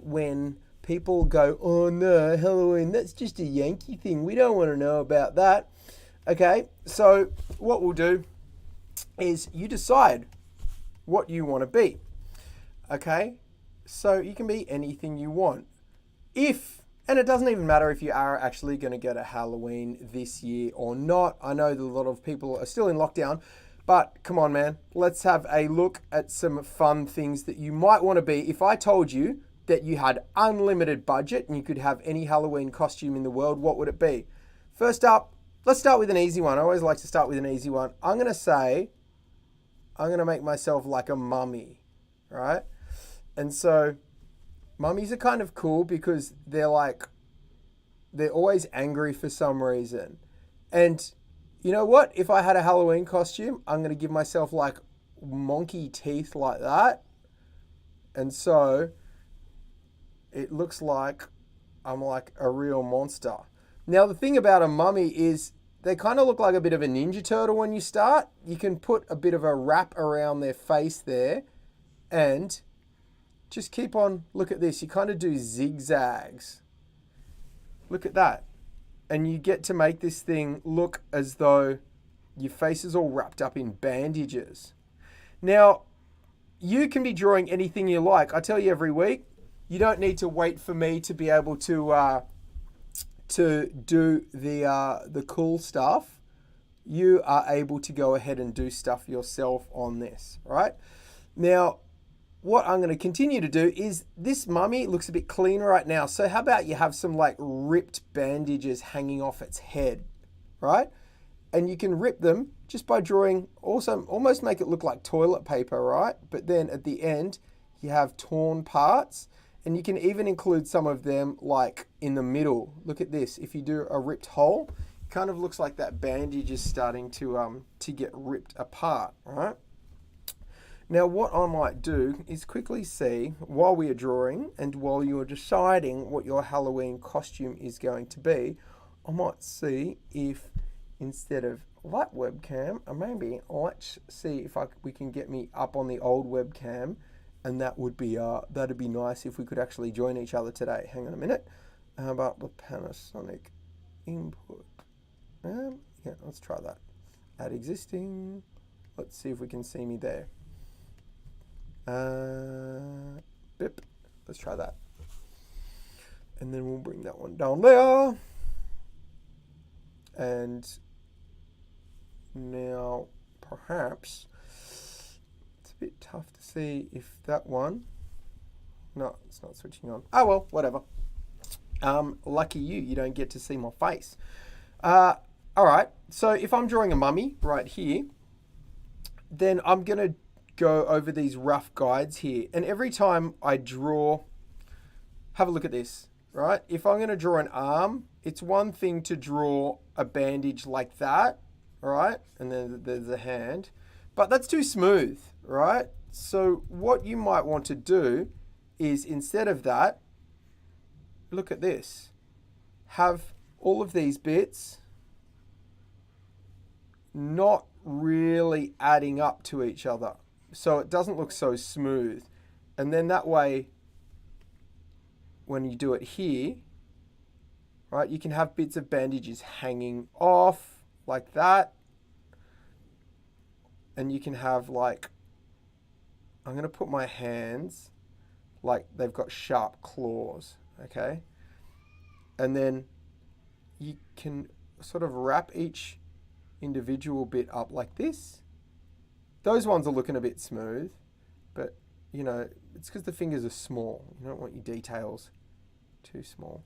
when people go, oh no, Halloween, that's just a Yankee thing. We don't want to know about that. Okay, so what we'll do is you decide what you want to be. Okay, so you can be anything you want. And it doesn't even matter if you are actually going to go to Halloween this year or not. I know that a lot of people are still in lockdown, but come on, man. Let's have a look at some fun things that you might want to be. If I told you that you had unlimited budget and you could have any Halloween costume in the world, what would it be? First up, let's start with an easy one. I always like to start with an easy one. I'm going to make myself like a mummy, right? And so mummies are kind of cool because they're always angry for some reason. And you know what? If I had a Halloween costume, I'm going to give myself like monkey teeth like that. And so it looks like I'm like a real monster. Now, the thing about a mummy is they kind of look like a bit of a Ninja Turtle when you start. You can put a bit of a wrap around their face there and just keep on, look at this. You kind of do zigzags. Look at that. And you get to make this thing look as though your face is all wrapped up in bandages. Now, you can be drawing anything you like. I tell you every week, you don't need to wait for me to be able to do the cool stuff. You are able to go ahead and do stuff yourself on this, right? Now, what I'm going to continue to do is this mummy looks a bit clean right now. So how about you have some like ripped bandages hanging off its head, right? And you can rip them just by drawing, also almost make it look like toilet paper, right? But then at the end, you have torn parts. And you can even include some of them like in the middle. Look at this. If you do a ripped hole, it kind of looks like that bandage is starting to get ripped apart, right? Now, what I might do is quickly see while we are drawing and while you are deciding what your Halloween costume is going to be, I might see if instead of that webcam, maybe let's see if we can get me up on the old webcam. And that would be that'd be nice if we could actually join each other today. Hang on a minute. How about the Panasonic input? Yeah, let's try that. Add existing. Let's see if we can see me there. Bip. Let's try that. And then we'll bring that one down there. And now perhaps bit tough to see if that one, no, it's not switching on. Oh well, whatever. Lucky you don't get to see my face. All right, so if I'm drawing a mummy right here, then I'm gonna go over these rough guides here, and every time I draw, have a look at this, right? If I'm gonna draw an arm, it's one thing to draw a bandage like that, right? And then there's a hand, but that's too smooth, right? So what you might want to do is instead of that, look at this. Have all of these bits not really adding up to each other. So it doesn't look so smooth. And then that way, when you do it here, right, you can have bits of bandages hanging off like that. And you can have like, I'm going to put my hands like they've got sharp claws, okay? And then you can sort of wrap each individual bit up like this. Those ones are looking a bit smooth, but you know, it's because the fingers are small. You don't want your details too small.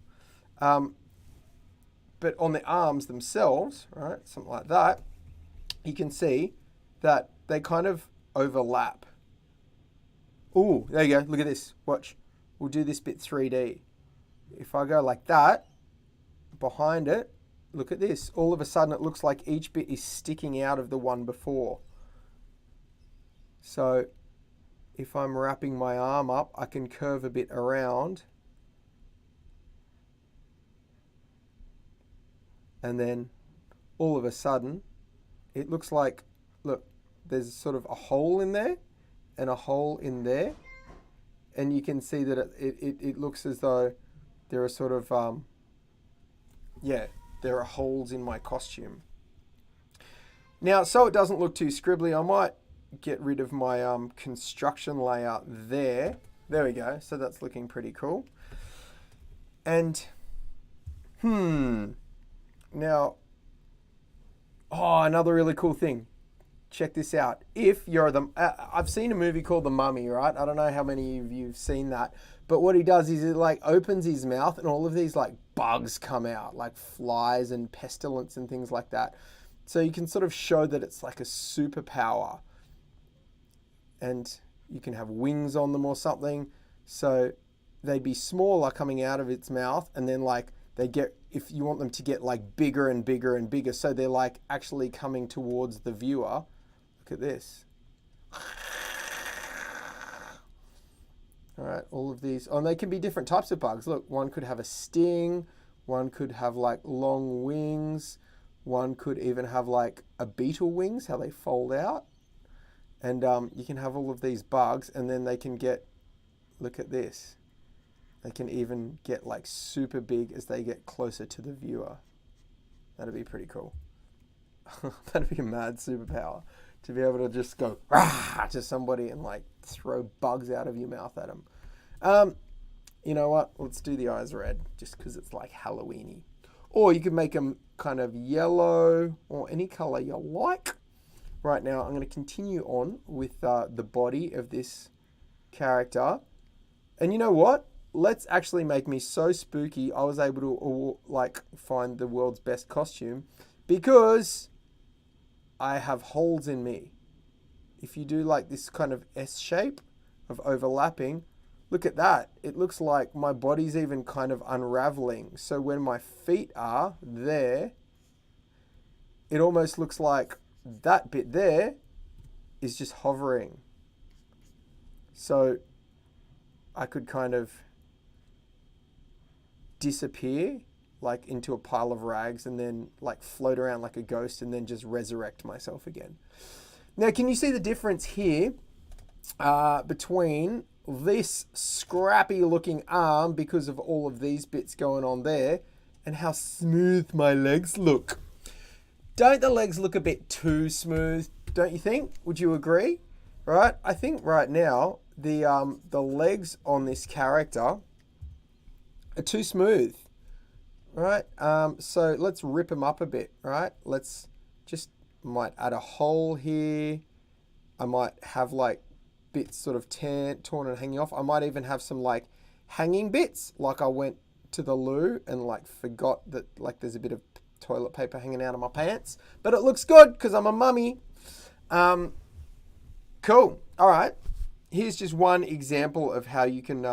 But on the arms themselves, right, something like that, you can see that they kind of overlap. Ooh, there you go. Look at this. Watch. We'll do this bit 3D. If I go like that, behind it, look at this. All of a sudden it looks like each bit is sticking out of the one before. So if I'm wrapping my arm up, I can curve a bit around. And then all of a sudden, it looks like, look, there's sort of a hole in there and a hole in there. and you can see that it looks as though there are sort of, there are holes in my costume. Now, so it doesn't look too scribbly, I might get rid of my construction layout there. There we go. So that's looking pretty cool. And, now, another really cool thing. Check this out. If you're I've seen a movie called The Mummy, right? I don't know how many of you have seen that. But what he does is it like opens his mouth and all of these like bugs come out, like flies and pestilence and things like that. So you can sort of show that it's like a superpower. And you can have wings on them or something. So they'd be smaller coming out of its mouth, and then like if you want them to get like bigger and bigger and bigger, so they're like actually coming towards the viewer. Look at this. All right, all of these. Oh, and they can be different types of bugs. Look, one could have a sting. One could have like long wings. One could even have like a beetle wings, how they fold out. And you can have all of these bugs, and then they can get, look at this. They can even get like super big as they get closer to the viewer. That'd be pretty cool. That'd be a mad superpower, to be able to just go rah to somebody and like throw bugs out of your mouth at them. You know what? Let's do the eyes red, just because it's like Halloween-y. Or you could make them kind of yellow or any color you like. Right now, I'm going to continue on with the body of this character. And you know what? Let's actually make me so spooky, I was able to like find the world's best costume, because I have holes in me. If you do like this kind of S shape of overlapping, look at that. It looks like my body's even kind of unraveling. So when my feet are there, it almost looks like that bit there is just hovering. So I could kind of disappear like into a pile of rags and then like float around like a ghost and then just resurrect myself again. Now, can you see the difference here between this scrappy looking arm, because of all of these bits going on there, and how smooth my legs look? Don't the legs look a bit too smooth, don't you think? Would you agree? Right? I think right now the legs on this character are too smooth. Right? So let's rip them up a bit, right? Let's just, might add a hole here. I might have like bits sort of torn and hanging off. I might even have some like hanging bits, like I went to the loo and like forgot that like there's a bit of toilet paper hanging out of my pants, but it looks good because I'm a mummy. Cool. All right. Here's just one example of how you can,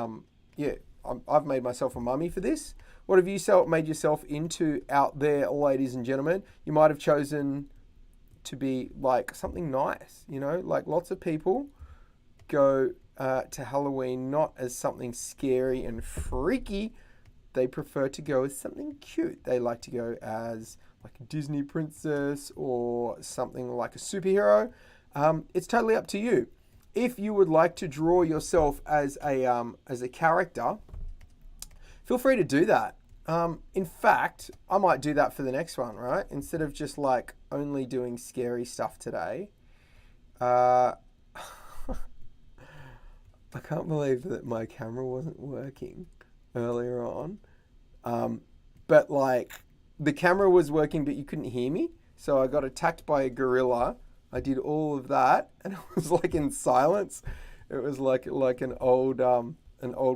I've made myself a mummy for this. What have you made yourself into out there, ladies and gentlemen? You might have chosen to be like something nice, you know, like lots of people go to Halloween not as something scary and freaky. They prefer to go as something cute. They like to go as like a Disney princess or something like a superhero. It's totally up to you. If you would like to draw yourself as a character, feel free to do that. In fact, I might do that for the next one, right? Instead of just like only doing scary stuff today. I can't believe that my camera wasn't working earlier on. But like the camera was working, but you couldn't hear me. So I got attacked by a gorilla. I did all of that, and it was like in silence. It was like an old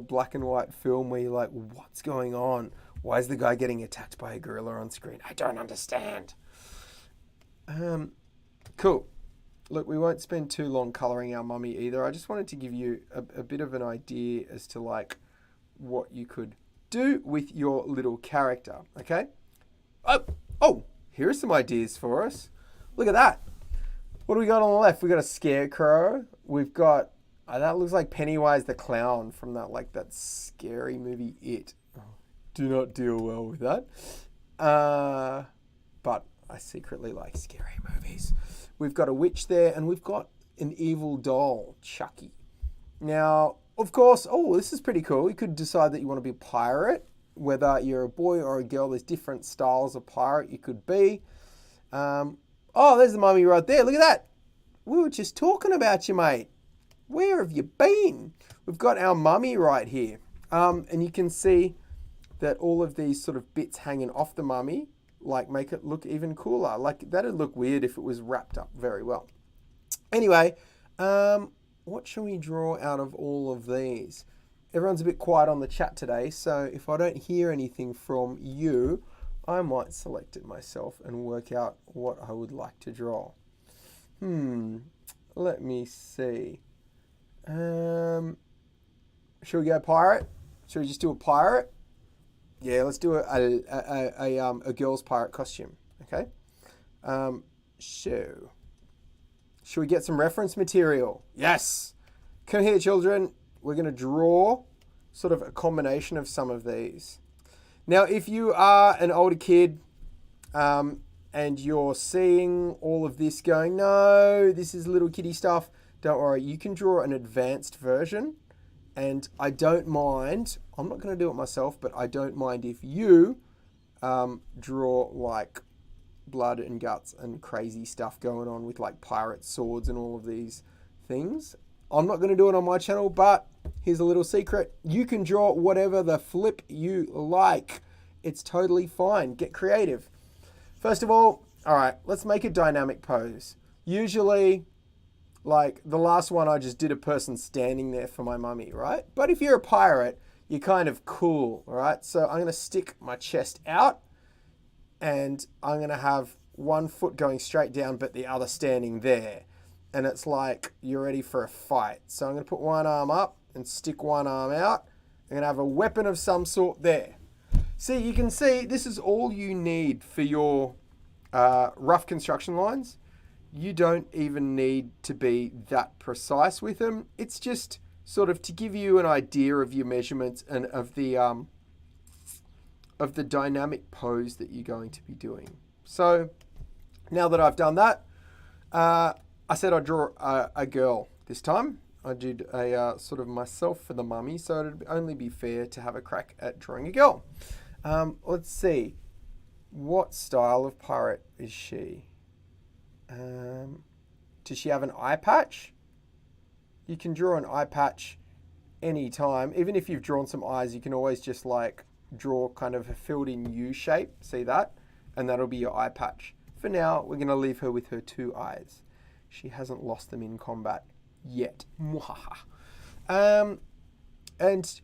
black and white film where you're like, what's going on? Why is the guy getting attacked by a gorilla on screen? I don't understand. Cool. Look, we won't spend too long coloring our mummy either. I just wanted to give you a bit of an idea as to like what you could do with your little character, okay? Oh, here are some ideas for us. Look at that. What do we got on the left? We got a scarecrow. We've got, that looks like Pennywise the clown from that scary movie, It. Do not deal well with that. But I secretly like scary movies. We've got a witch there, and we've got an evil doll, Chucky. Now, of course, oh, this is pretty cool. You could decide that you want to be a pirate, whether you're a boy or a girl. There's different styles of pirate you could be. Oh, there's the mummy right there. Look at that. We were just talking about you, mate. Where have you been? We've got our mummy right here. And you can see that all of these sort of bits hanging off the mummy, like, make it look even cooler. Like, that'd look weird if it was wrapped up very well. Anyway, what shall we draw out of all of these? Everyone's a bit quiet on the chat today, so if I don't hear anything from you, I might select it myself and work out what I would like to draw. Let me see. Should we go pirate? Should we just do a pirate? Yeah, let's do a girl's pirate costume. Okay. Should we get some reference material? Yes. Come here, children. We're going to draw sort of a combination of some of these. Now, if you are an older kid and you're seeing all of this going, no, this is little kiddie stuff, don't worry. You can draw an advanced version. And I don't mind, I'm not going to do it myself, but I don't mind if you draw like blood and guts and crazy stuff going on with like pirate swords and all of these things. I'm not going to do it on my channel, but here's a little secret. You can draw whatever the flip you like. It's totally fine. Get creative. First of all right, let's make a dynamic pose. Usually, like the last one, I just did a person standing there for my mummy, right? But if you're a pirate, you're kind of cool, all right? So I'm going to stick my chest out and I'm going to have one foot going straight down, but the other standing there. And it's like you're ready for a fight. So I'm going to put one arm up and stick one arm out. I'm going to have a weapon of some sort there. See, you can see this is all you need for your rough construction lines. You don't even need to be that precise with them. It's just sort of to give you an idea of your measurements and of the dynamic pose that you're going to be doing. So now that I've done that, I said I'd draw a girl this time. I did a sort of myself for the mummy, so it'd only be fair to have a crack at drawing a girl. Let's see. What style of pirate is she? Does she have an eye patch? You can draw an eye patch anytime. Even if you've drawn some eyes, you can always just like draw kind of a filled in U shape. See that? And that'll be your eye patch. For now, we're going to leave her with her two eyes. She hasn't lost them in combat yet. And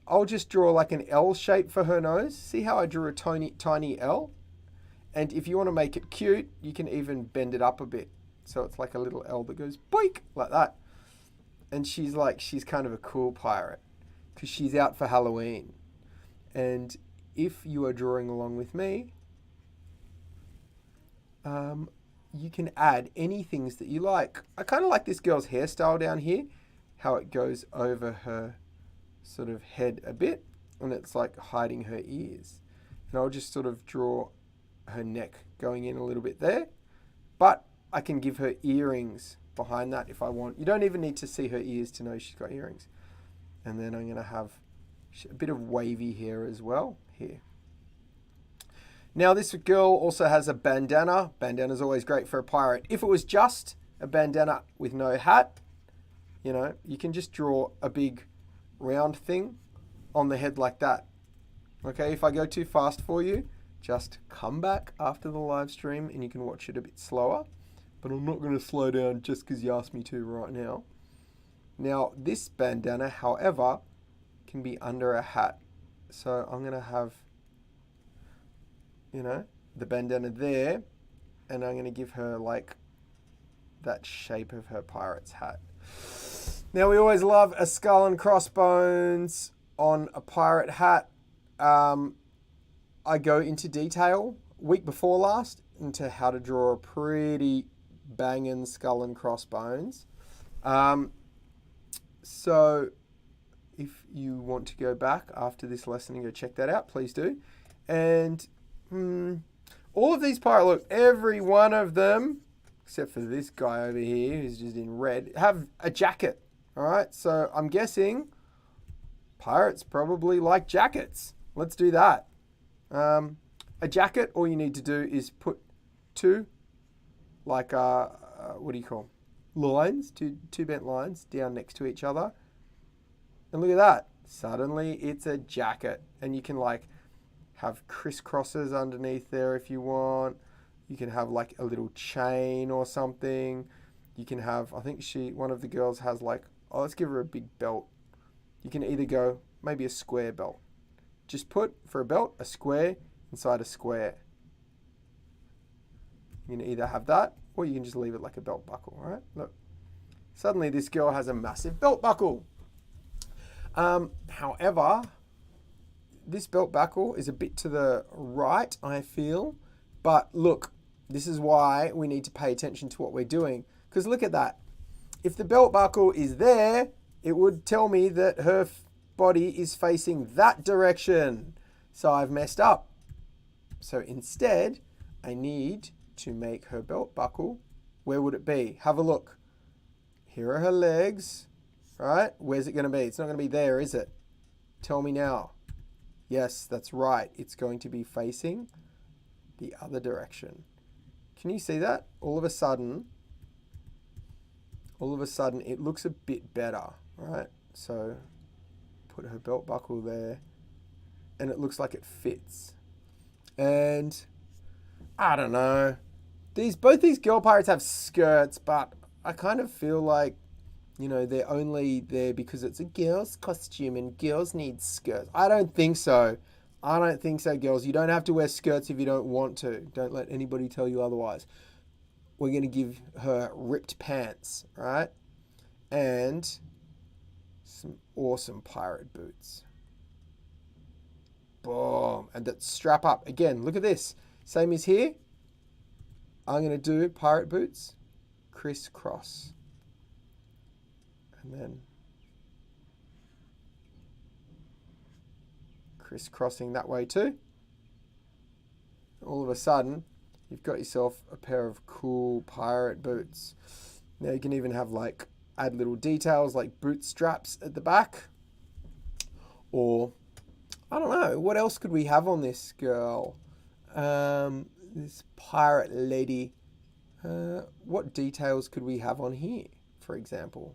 I'll just draw like an L shape for her nose. See how I drew a tiny L? And if you want to make it cute, you can even bend it up a bit. So it's like a little L that goes boink, like that. And she's kind of a cool pirate because she's out for Halloween. And if you are drawing along with me, you can add any things that you like. I kind of like this girl's hairstyle down here, how it goes over her sort of head a bit, and it's like hiding her ears. And I'll just sort of draw her neck going in a little bit there, but I can give her earrings behind that if I want. You don't even need to see her ears to know she's got earrings. And then I'm going to have a bit of wavy hair as well here. Now this girl also has a bandana. Bandana's always great for a pirate. If it was just a bandana with no hat, you know, you can just draw a big round thing on the head like that. Okay, if I go too fast for you, just come back after the live stream and you can watch it a bit slower. But I'm not going to slow down just because you asked me to right now. Now, this bandana, however, can be under a hat. So I'm going to have, you know, the bandana there. And I'm going to give her like that shape of her pirate's hat. Now, we always love a skull and crossbones on a pirate hat. I go into detail week before last into how to draw a pretty banging skull and crossbones. So if you want to go back after this lesson and go check that out, please do. And all of these pirates, look, every one of them, except for this guy over here who's just in red, have a jacket. All right, so I'm guessing Pirates probably like jackets. Let's do that. A jacket, all you need to do is put two, like, what do you call lines, two bent lines down next to each other. And look at that. Suddenly it's a jacket. And you can like have crisscrosses underneath there if you want. You can have like a little chain or something. You can have, I think one of the girls has like, oh, let's give her a big belt. You can either go maybe a square belt. Just put, for a belt, a square inside a square. You can either have that, or you can just leave it like a belt buckle, all right? Look. Suddenly this girl has a massive belt buckle. However, this belt buckle is a bit to the right, I feel. But look, this is why we need to pay attention to what we're doing. Because look at that. If the belt buckle is there, it would tell me that her body is facing that direction. So I've messed up. So instead, I need to make her belt buckle. Where would it be? Have a look. Here are her legs, right? Where's it going to be? It's not going to be there, is it? Tell me now. Yes, that's right. It's going to be facing the other direction. Can you see that? All of a sudden, it looks a bit better, right? So put her belt buckle there, and it looks like it fits. And I don't know. Both these girl pirates have skirts, but I kind of feel like, you know, they're only there because it's a girl's costume and girls need skirts. I don't think so. I don't think so, girls. You don't have to wear skirts if you don't want to. Don't let anybody tell you otherwise. We're going to give her ripped pants, right? And some awesome pirate boots. Boom. And that strap up. Again, look at this. Same as here. I'm going to do pirate boots, crisscross. And then crisscrossing that way too. All of a sudden, you've got yourself a pair of cool pirate boots. Now you can even have like, add little details like boot straps at the back. Or, I don't know, what else could we have on this girl? This pirate lady. What details could we have on here, for example?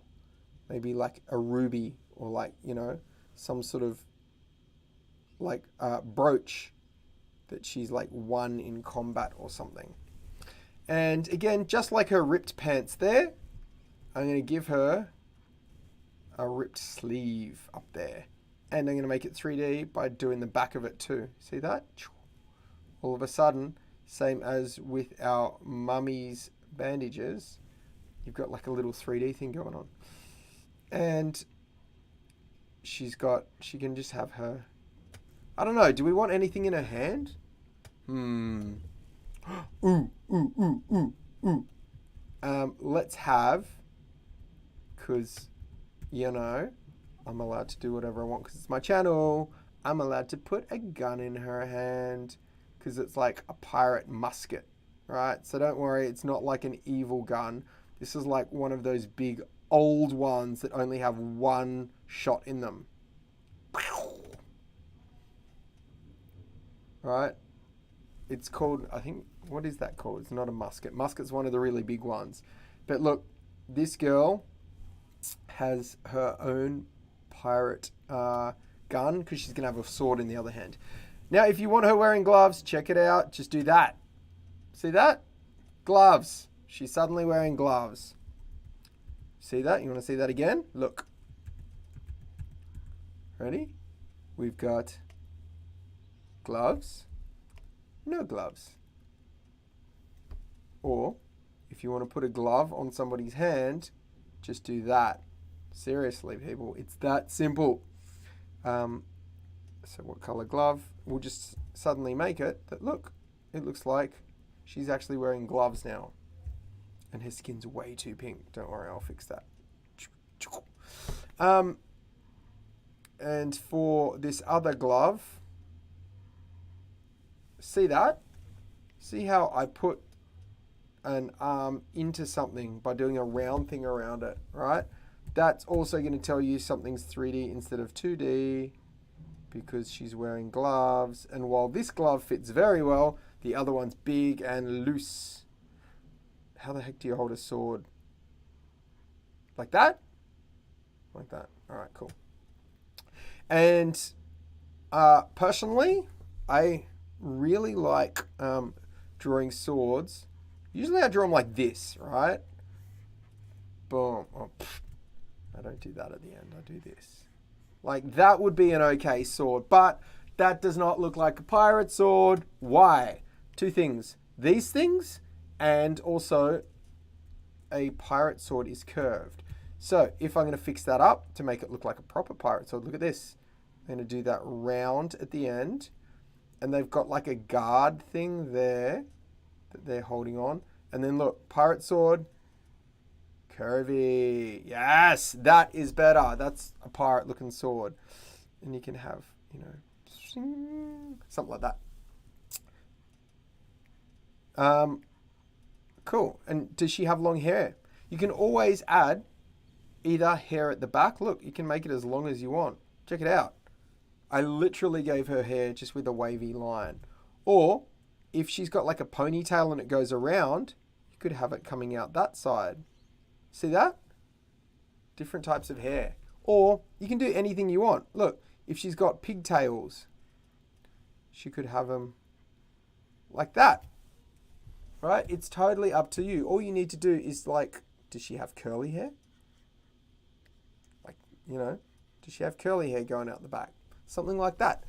Maybe like a ruby or like, you know, some sort of like brooch that she's like won in combat or something. And again, just like her ripped pants there, I'm going to give her a ripped sleeve up there. And I'm going to make it 3D by doing the back of it too. See that? All of a sudden, same as with our Mummies bandages, you've got like a little 3D thing going on. And she can just have her, I don't know, do we want anything in her hand? Let's have, because, you know, I'm allowed to do whatever I want because it's my channel. I'm allowed to put a gun in her hand because it's like a pirate musket, right? So don't worry, it's not like an evil gun. This is like one of those big old ones that only have one shot in them. Right? It's called, I think, what is that called? It's not a musket. Musket's one of the really big ones. But look, this girl has her own pirate gun because she's going to have a sword in the other hand. Now, if you want her wearing gloves, check it out. Just do that. See that? Gloves. She's suddenly wearing gloves. See that? You want to see that again? Look. Ready? We've got gloves, no gloves. Or if you want to put a glove on somebody's hand, just do that. Seriously, people, it's that simple. So what color glove? We'll just suddenly make it that, look, it looks like she's actually wearing gloves now. And her skin's way too pink. Don't worry, I'll fix that. And for this other glove, see that? See how I put an arm into something by doing a round thing around it, right? That's also going to tell you something's 3D instead of 2D because she's wearing gloves. And while this glove fits very well, the other one's big and loose. How the heck do you hold a sword? Like that? Like that. All right, cool. And personally, I really like drawing swords. Usually I draw them like this, right? Boom. Oh, I don't do that at the end. I do this. Like that would be an okay sword, but that does not look like a pirate sword. Why? Two things. These things and also a pirate sword is curved. So if I'm going to fix that up to make it look like a proper pirate sword, look at this. I'm going to do that round at the end. And they've got like a guard thing there that they're holding on. And then look, pirate sword, curvy. Yes, that is better. That's a pirate looking sword. And you can have, you know, something like that. Cool. And does she have long hair? You can always add either hair at the back. Look, you can make it as long as you want. Check it out. I literally gave her hair just with a wavy line. Or if she's got like a ponytail and it goes around, you could have it coming out that side. See that? Different types of hair. Or you can do anything you want. Look, if she's got pigtails, she could have them like that. Right? It's totally up to you. All you need to do is like, does she have curly hair? Like, you know, does she have curly hair going out the back? Something like that.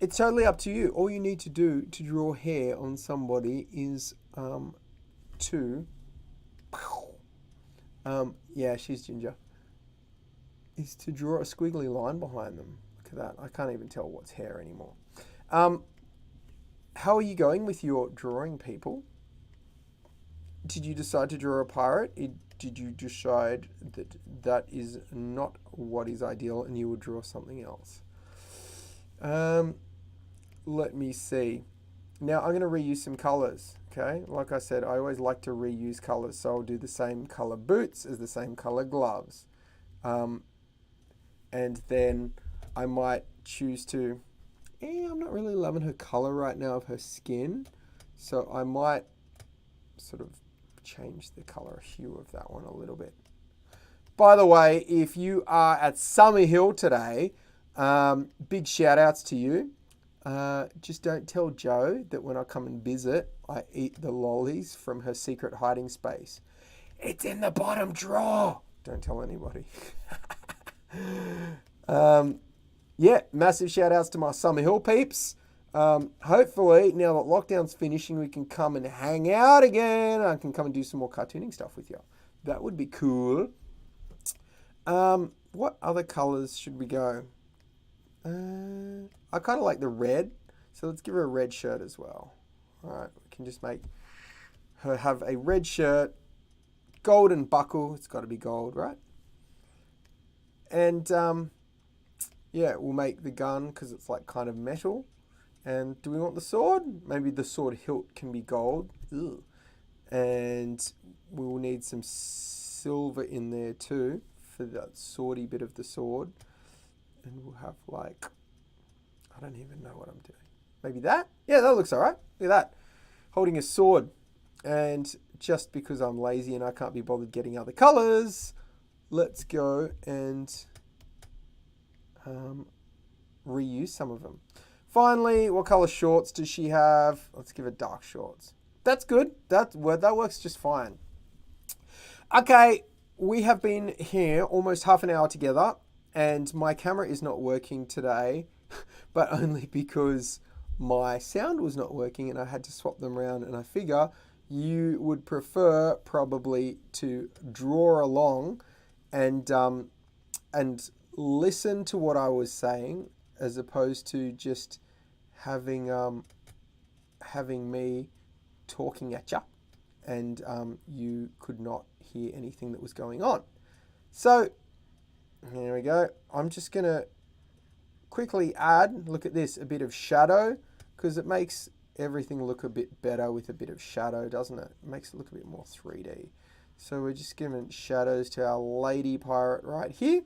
It's totally up to you. All you need to do to draw hair on somebody is yeah, she's ginger, is to draw a squiggly line behind them. Look at that. I can't even tell what's hair anymore. How are you going with your drawing, people? Did you decide to draw a pirate? Did you decide that that is not what is ideal and you would draw something else? Let me see. Now I'm going to reuse some colors. Okay, like I said, I always like to reuse colors, so I'll do the same color boots as the same color gloves. And then I might choose to, I'm not really loving her color right now of her skin, so I might sort of change the color hue of that one a little bit. By the way, if you are at Summerhill today, big shout outs to you. Just don't tell Jo that when I come and visit, I eat the lollies from her secret hiding space. It's in the bottom drawer. Don't tell anybody. Yeah, massive shout outs to my Summerhill peeps. Hopefully, now that lockdown's finishing, we can come and hang out again. I can come and do some more cartooning stuff with you. That would be cool. What other colors should we go? I kind of like the red, so let's give her a red shirt as well. All right, we can just make her have a red shirt, golden buckle. It's got to be gold, right? And yeah, we'll make the gun because it's like kind of metal. And do we want the sword? Maybe the sword hilt can be gold. Ugh. And we will need some silver in there too for that swordy bit of the sword. And we'll have like, I don't even know what I'm doing. Maybe that? Yeah, that looks all right. Look at that. Holding a sword. And just because I'm lazy and I can't be bothered getting other colors, let's go and reuse some of them. Finally, what color shorts does she have? Let's give her dark shorts. That's good. That works just fine. Okay, we have been here almost half an hour together, and my camera is not working today, but only because my sound was not working and I had to swap them around, and I figure you would prefer probably to draw along and listen to what I was saying as opposed to just having me talking at you and you could not hear anything that was going on. So here we go. I'm just going to quickly add, look at this, a bit of shadow, because it makes everything look a bit better with a bit of shadow, doesn't it? It makes it look a bit more 3D. So we're just giving shadows to our lady pirate right here.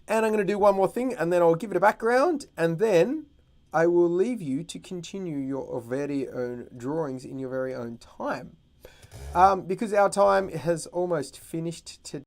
And I'm going to do one more thing, and then I'll give it a background, and then I will leave you to continue your very own drawings in your very own time. Because our time has almost finished today.